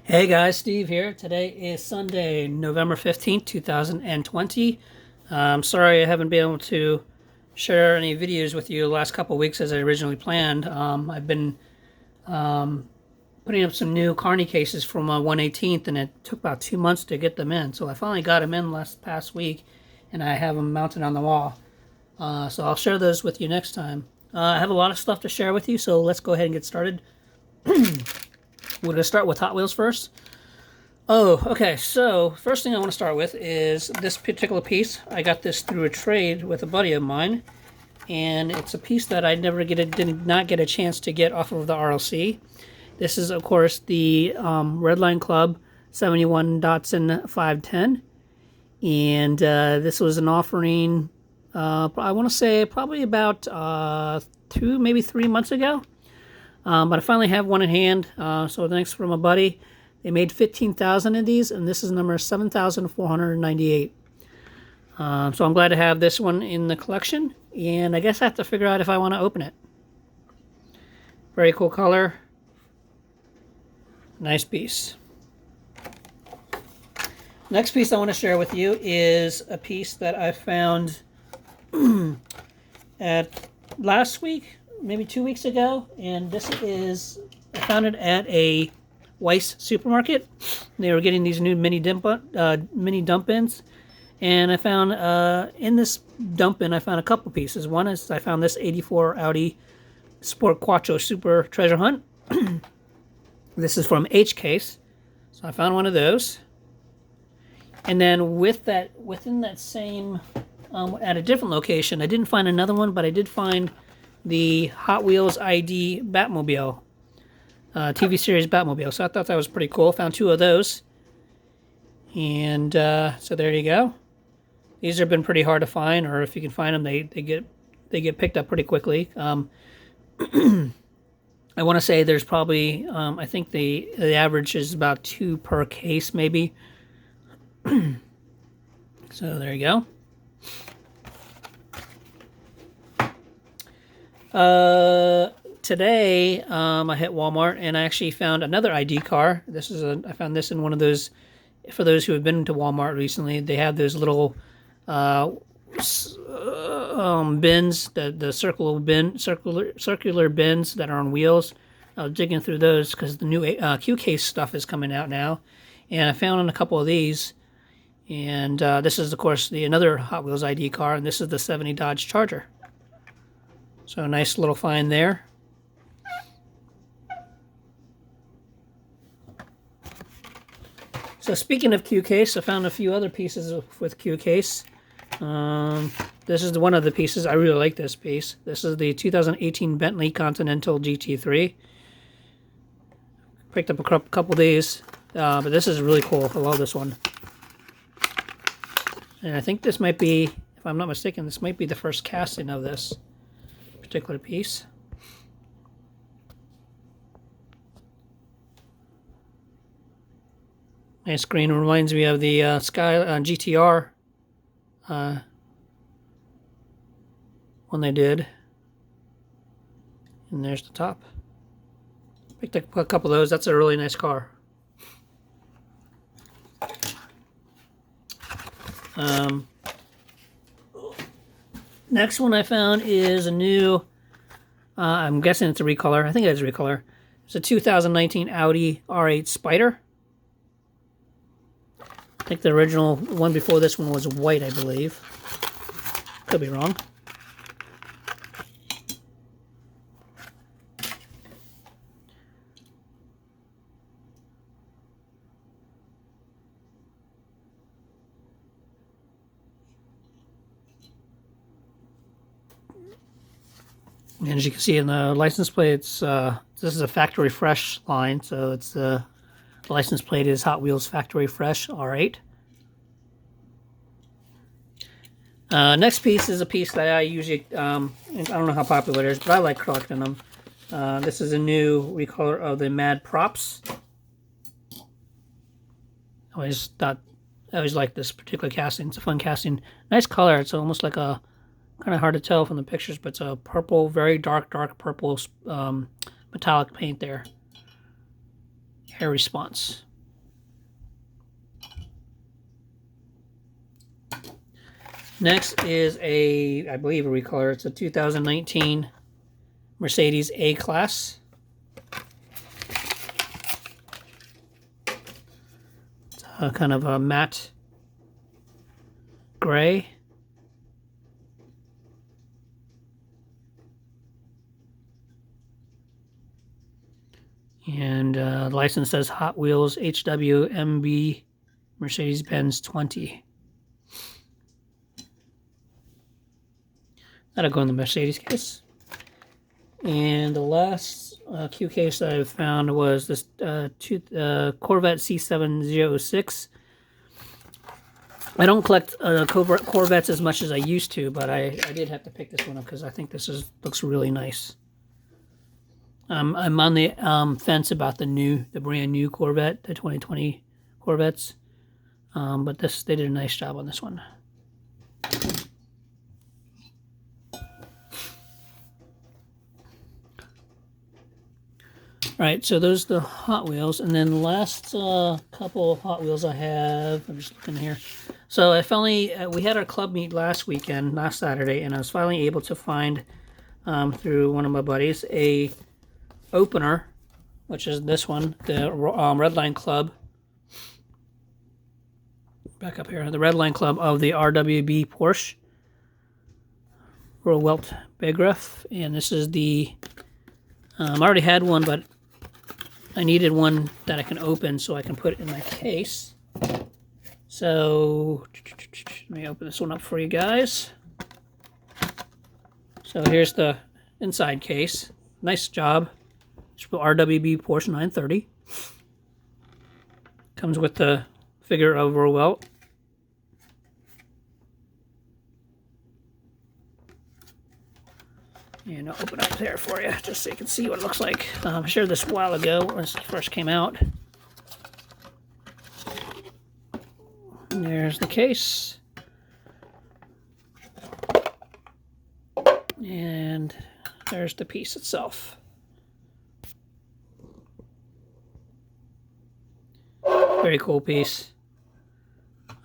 Hey guys, Steve here. Today is Sunday, November 15th, 2020. I'm sorry I haven't been able to share any videos with you the last couple of weeks as I originally planned. I've been putting up some new Carney cases for my 118th, and it took about 2 months to get them in. So I finally got them in last past week, and I have them mounted on the wall. So I'll share those with you next time. I have a lot of stuff to share with you, so let's go ahead and get started. We're going to start with Hot Wheels first. Oh, okay, so first thing I want to start with is this particular piece. I got this through a trade with a buddy of mine, and it's a piece that I did not get a chance to get off of the RLC. This is, of course, the Redline Club 71 Datsun 510, and this was an offering, I want to say probably about 2, maybe 3 months ago. But I finally have one in hand, so thanks from a buddy. They made 15,000 of these, and this is number 7,498. So I'm glad to have this one in the collection, and I guess I have to figure out if I want to open it. Very cool color. Nice piece. Next piece I want to share with you is a piece that I found at last week, maybe 2 weeks ago, and this is, I found it at a Weis supermarket. They were getting these new mini dump bins, and I found in this dump bin I found a couple pieces. One is I found this 84 Audi Sport Quattro Super Treasure Hunt. This is from H Case, so I found one of those. And then with that, within that same, at a different location, I didn't find another one, but I did find the Hot Wheels ID Batmobile, TV series Batmobile. So I thought that was pretty cool. Found 2 of those. And so there you go. These have been pretty hard to find, or if you can find them, they get picked up pretty quickly. I want to say there's probably, I think the average is about 2 per case, maybe. So there you go. Today, I hit Walmart and I actually found another ID car. I found this in one of those, for those who have been to Walmart recently, they have those little, bins, the circular bins that are on wheels. I was digging through those because the new Q case stuff is coming out now, and I found a couple of these. And this is, of course, another Hot Wheels ID car, and this is the 70 Dodge Charger. So a nice little find there. So speaking of Q case, I found a few other pieces with Q case. This is one of the pieces. I really like this piece. This is the 2018 Bentley Continental GT3. Picked up a couple of these, but this is really cool. I love this one. And I think this might be, if I'm not mistaken, this might be the first casting of this particular piece. Nice green. Reminds me of the Sky GTR when they did. And there's the top. Picked up a couple of those. That's a really nice car. Next one I found is a new, I'm guessing it's a recolor. I think it is a recolor. It's a 2019 Audi R8 Spider. I think the original one before this one was white, I believe. Could be wrong. And as you can see in the license plate, this is a factory fresh line, so it's the license plate is Hot Wheels Factory Fresh R8. Next piece is a piece that I usually, I don't know how popular it is, but I like collecting them. This is a new recolor of the Mad Props. I always liked this particular casting. It's a fun casting. Nice color. It's almost like a, kind of hard to tell from the pictures, but it's a purple, very dark purple metallic paint there. Air response. Next is I believe a recolor. It's a 2019 Mercedes A-Class. It's kind of a matte gray. And license says Hot Wheels HWMB Mercedes-Benz 20. That'll go in the Mercedes case. And the last Q case that I found was this Corvette C7006. I don't collect Corvettes as much as I used to, but I did have to pick this one up because I think this looks really nice. I'm on the fence about the brand new Corvette, the 2020 Corvettes, but they did a nice job on this one. All right, so those are the Hot Wheels, and then the last couple of Hot Wheels I have. I'm just looking here. So I finally we had our club meet last Saturday, and I was finally able to find through one of my buddies a opener, which is this one, the Redline Club. Back up here, the Redline Club of the RWB Porsche Rohwelt Begriff, and this is the. I already had one, but I needed one that I can open so I can put it in my case. So let me open this one up for you guys. So here's the inside case. Nice job. It's the RWB Porsche 930. Comes with the figure of Rohwelt. And I'll open up there for you, just so you can see what it looks like. I shared this a while ago when it first came out. And there's the case. And there's the piece itself. Very cool piece.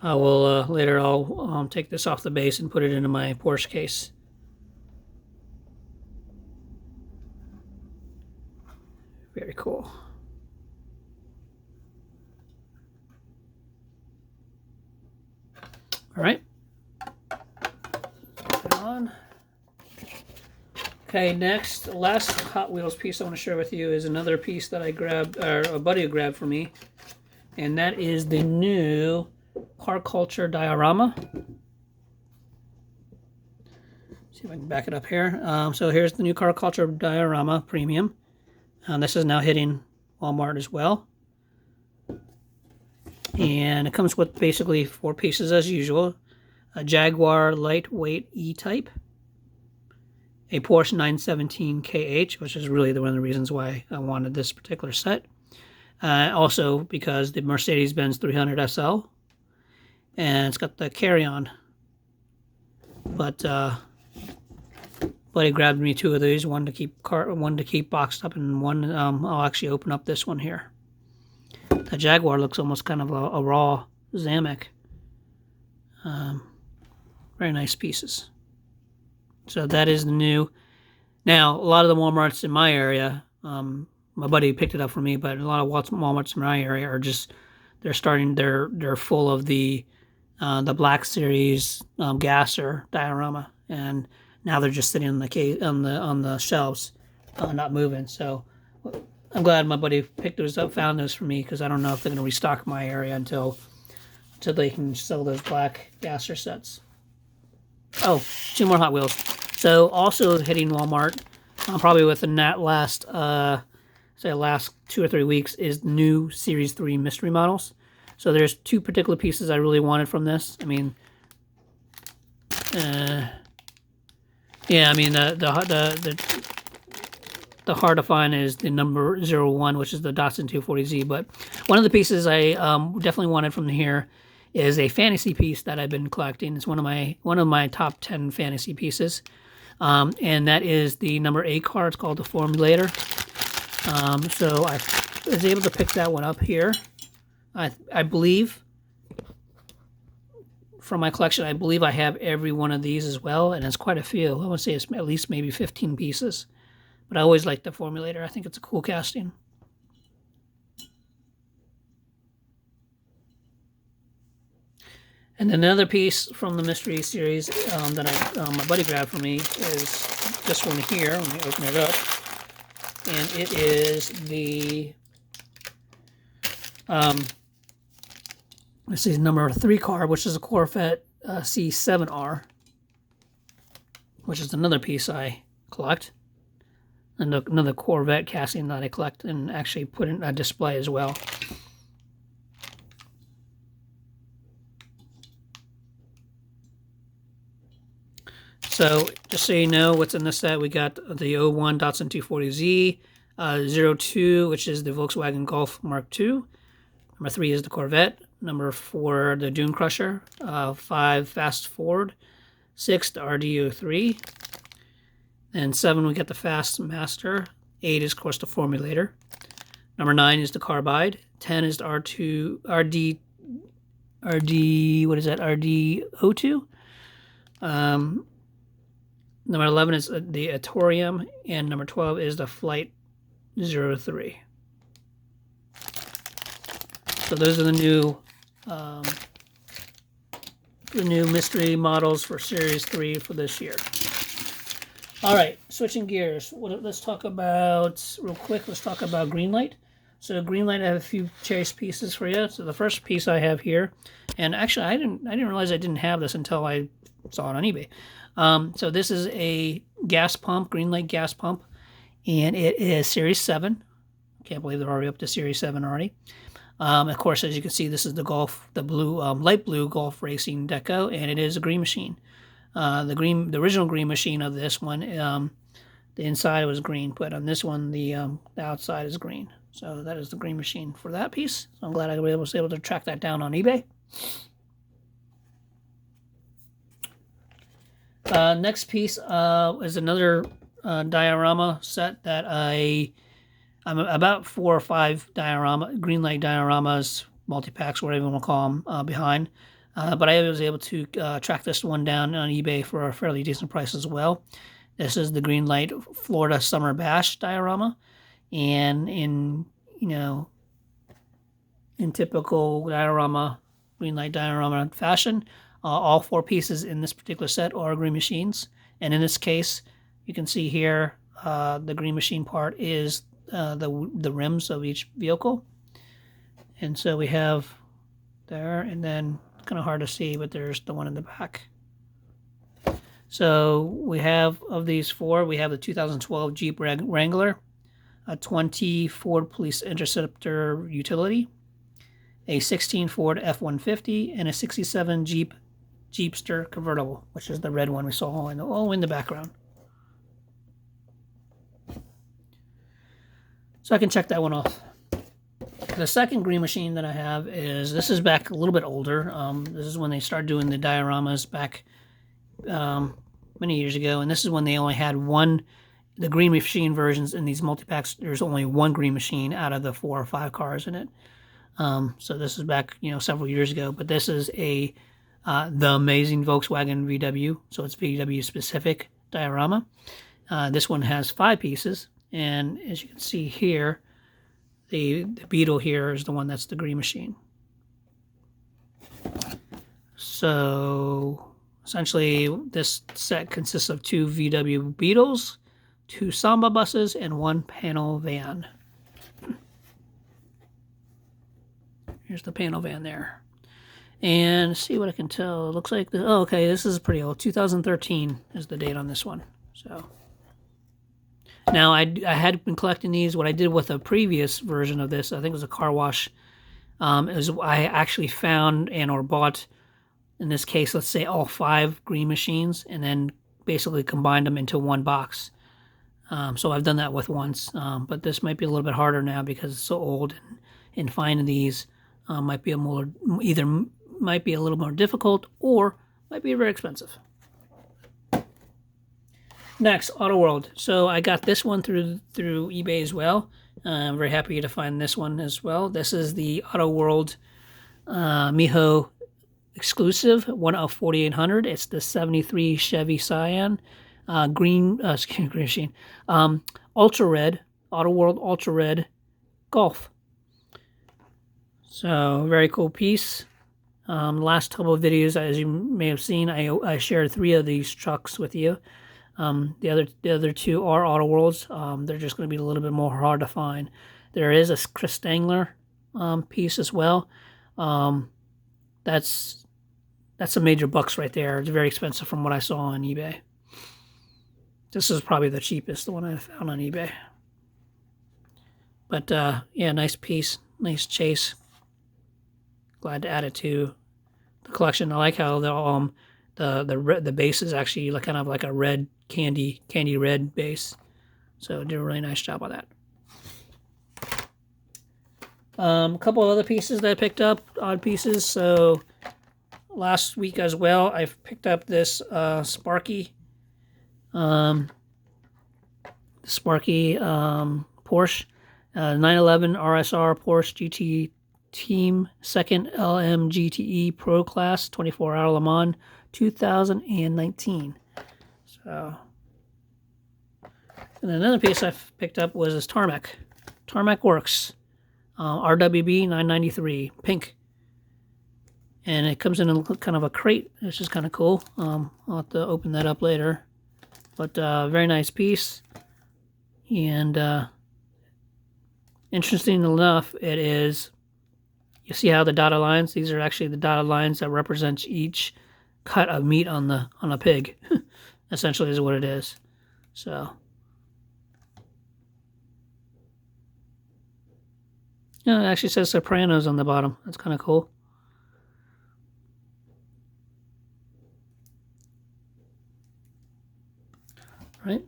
I will later I'll take this off the base and put it into my Porsche case. Very cool. All right. Put it on. Okay, next, last Hot Wheels piece I want to share with you is another piece that I grabbed, or a buddy grabbed for me, and that is the new Car Culture diorama. See if I can back it up here. So here's the new Car Culture diorama premium. This is now hitting Walmart as well. And it comes with basically 4 pieces as usual. A Jaguar lightweight E-Type. A Porsche 917 KH, which is really one of the reasons why I wanted this particular set. Also because the Mercedes-Benz 300 SL. And it's got the carry-on. But Buddy grabbed me 2 of these, one to keep boxed up, and one I'll actually open up this one here. The Jaguar looks almost kind of a raw Zamek. Very nice pieces. So that is the new. Now a lot of the Walmarts in my area, my buddy picked it up for me, but a lot of Walmarts in my area are just they're full of the Black Series Gasser diorama, and now they're just sitting on the shelves, not moving. So I'm glad my buddy picked those up, found those for me, because I don't know if they're going to restock my area until they can sell those black Gasser sets. Oh, 2 more Hot Wheels. So also hitting Walmart, probably within that last 2 or 3 weeks, is new Series 3 mystery models. So there's 2 particular pieces I really wanted from this. I mean, yeah, I mean the hard to find is the number 01, which is the Datsun 240Z. But one of the pieces I definitely wanted from here is a fantasy piece that I've been collecting. It's one of my top 10 fantasy pieces, and that is the number 8 car. It's called the Formulator. So I was able to pick that one up here. I believe from my collection, I believe I have every one of these as well, and it's quite a few. I would say it's at least maybe 15 pieces. But I always like the Formulator. I think it's a cool casting. And another piece from the mystery series that my buddy grabbed for me is this one here. Let me open it up. And it is the this is number 3 car, which is a Corvette C7R, which is another piece I collect. And another Corvette casting that I collect and actually put in a display as well. So, just so you know what's in this set, we got the 01 Datsun 240Z, 02, which is the Volkswagen Golf Mark II. Number 3 is the Corvette. Number 4, the Dune Crusher. 5, Fast Ford. 6, the RD03. And 7, we got the Fast Master. 8 is, of course, the Formulator. Number 9 is the Carbide. 10 is the what is that? RD02. Number 11 is the Atorium, and number 12 is the Flight 03. So those are the new mystery models for Series 3 for this year. All right, switching gears. Let's talk about, real quick, let's talk about Greenlight. So Greenlight, I have a few chase pieces for you. So the first piece I have here, and actually I didn't realize I didn't have this until I saw it on eBay. So this is a gas pump, Greenlight gas pump, and it is Series 7. Can't believe they're already up to Series 7 already. Of course, as you can see, this is the blue, light blue Golf Racing Deco, and it is a green machine. The original green machine of this one, the inside was green, but on this one, the outside is green. So that is the green machine for that piece. So I'm glad I was able to track that down on eBay. Next piece is another diorama set that I'm about 4 or 5 Greenlight dioramas, multi-packs, whatever you want to call them, behind. But I was able to track this one down on eBay for a fairly decent price as well. This is the Greenlight Florida Summer Bash diorama, and in typical Greenlight diorama fashion, all 4 pieces in this particular set are green machines. And in this case, you can see here the green machine part is the rims of each vehicle. And so we have there, and then it's kind of hard to see, but there's the one in the back. So we have, of these 4, we have the 2012 Jeep Wrangler, a 20 Ford Police Interceptor Utility, a 16 Ford F-150, and a 67 Jeepster convertible, which is the red one we saw all in the background. So I can check that one off. The second green machine that I have this is back a little bit older. This is when they started doing the dioramas back many years ago, and this is when they only had the green machine versions in these multi-packs. There's only one green machine out of the 4 or 5 cars in it. So this is back, several years ago, but this is the amazing Volkswagen VW, so it's VW specific diorama. This one has 5 pieces, and as you can see here, the Beetle here is the one that's the green machine. So essentially this set consists of 2 VW Beetles, 2 Samba buses, and 1 panel van. Here's the panel van there. And see what I can tell. It looks like okay, this is pretty old. 2013 is the date on this one. So now I had been collecting these. What I did with a previous version of this, I think it was a car wash, is I actually found or bought, in this case, let's say all 5 green machines, and then basically combined them into one box. So I've done that with once, but this might be a little bit harder now because it's so old, and finding these might be might be a little more difficult, or might be very expensive. Next, Auto World. So I got this one through eBay as well. I'm very happy to find this one as well. This is the Auto World Miho exclusive, one of 4,800. It's the 73 Chevy Cyan, green machine, ultra red, Auto World ultra red Golf. So very cool piece. Last couple of videos, as you may have seen, I shared 3 of these trucks with you. The other 2 are Auto Worlds. They're just going to be a little bit more hard to find. There is a Chris Stangler piece as well. That's some major bucks right there. It's very expensive from what I saw on eBay. This is probably the cheapest, the one I found on eBay. But yeah, nice piece, nice chase. Glad to add it to the collection. I like how the base is actually kind of like a red candy red base. So did a really nice job on that. A couple of other pieces that I picked up, odd pieces. So last week as well, I picked up this Sparky Porsche 911 RSR Porsche GT Team second LMGTE Pro Class 24-hour Le Mans 2019. So, and another piece I picked up was this Tarmac Works RWB 993 pink, and it comes in a kind of a crate, which is kind of cool. I'll have to open that up later, but very nice piece. And interesting enough, it is. You see how the dotted lines? These are actually the dotted lines that represent each cut of meat on a pig. Essentially, is what it is. So, yeah, it actually says Sopranos on the bottom. That's kind of cool. All right.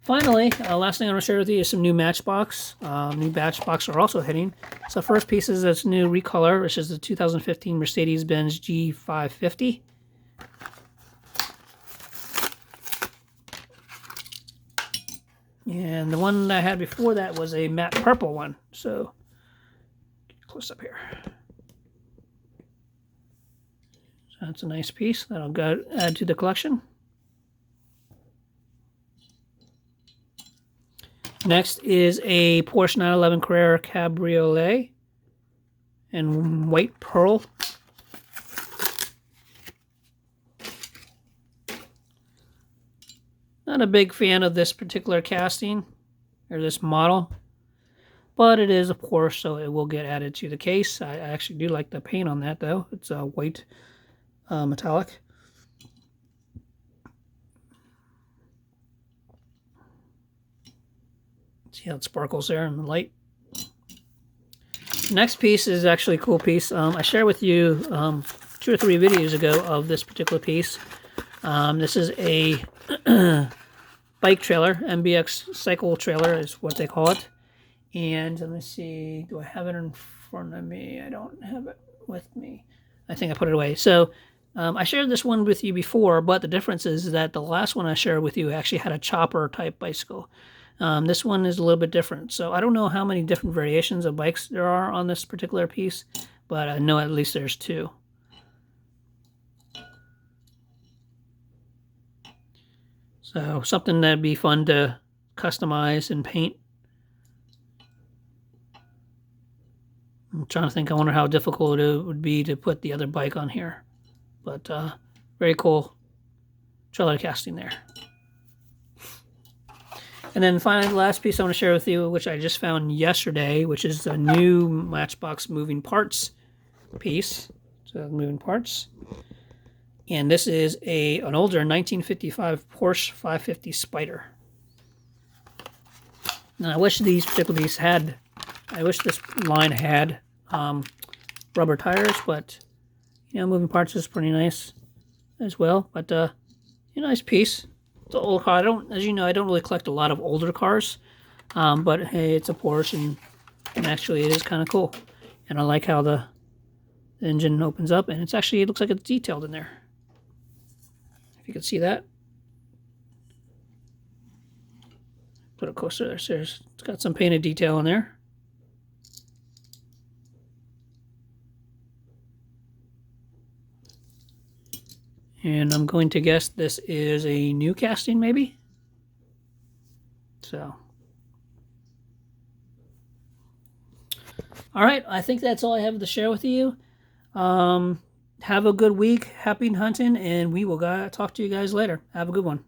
Finally, last thing I want to share with you is some new Matchbox. New Matchbox are also hitting. So first piece is this new recolor, which is the 2015 Mercedes-Benz G550. And the one I had before that was a matte purple one. So, get close up here. So that's a nice piece that I'll go add to the collection. Next is a Porsche 911 Carrera Cabriolet in white pearl. Not a big fan of this particular casting, or this model, but it is a Porsche, so it will get added to the case. I actually do like the paint on that, though. It's a white metallic. See how it sparkles there in the light. Next piece is actually a cool piece. I shared with you 2 or 3 videos ago of this particular piece. This is a bike trailer, MBX cycle trailer is what they call it. And let me see, do I have it in front of me? I don't have it with me. I think I put it away. So I shared this one with you before, but the difference is that the last one I shared with you actually had a chopper type bicycle. This one is a little bit different. So I don't know how many different variations of bikes there are on this particular piece, but I know at least there's 2. So something that'd be fun to customize and paint. I'm trying to think, I wonder how difficult it would be to put the other bike on here. But very cool trailer casting there. And then finally, the last piece I want to share with you, which I just found yesterday, which is a new Matchbox moving parts piece. So moving parts. And this is an older 1955 Porsche 550 Spyder. Now, I wish these particular pieces had, I wish this line had rubber tires, but, you know, moving parts is pretty nice as well. But, nice piece. It's an old car. As you know, I don't really collect a lot of older cars. But, hey, it's a Porsche, and actually it is kind of cool. And I like how the engine opens up, and it looks like it's detailed in there. If you can see that. Put it closer there. So it's got some painted detail in there. And I'm going to guess this is a new casting, maybe? So. All right, I think that's all I have to share with you. Have a good week. Happy hunting, and we will talk to you guys later. Have a good one.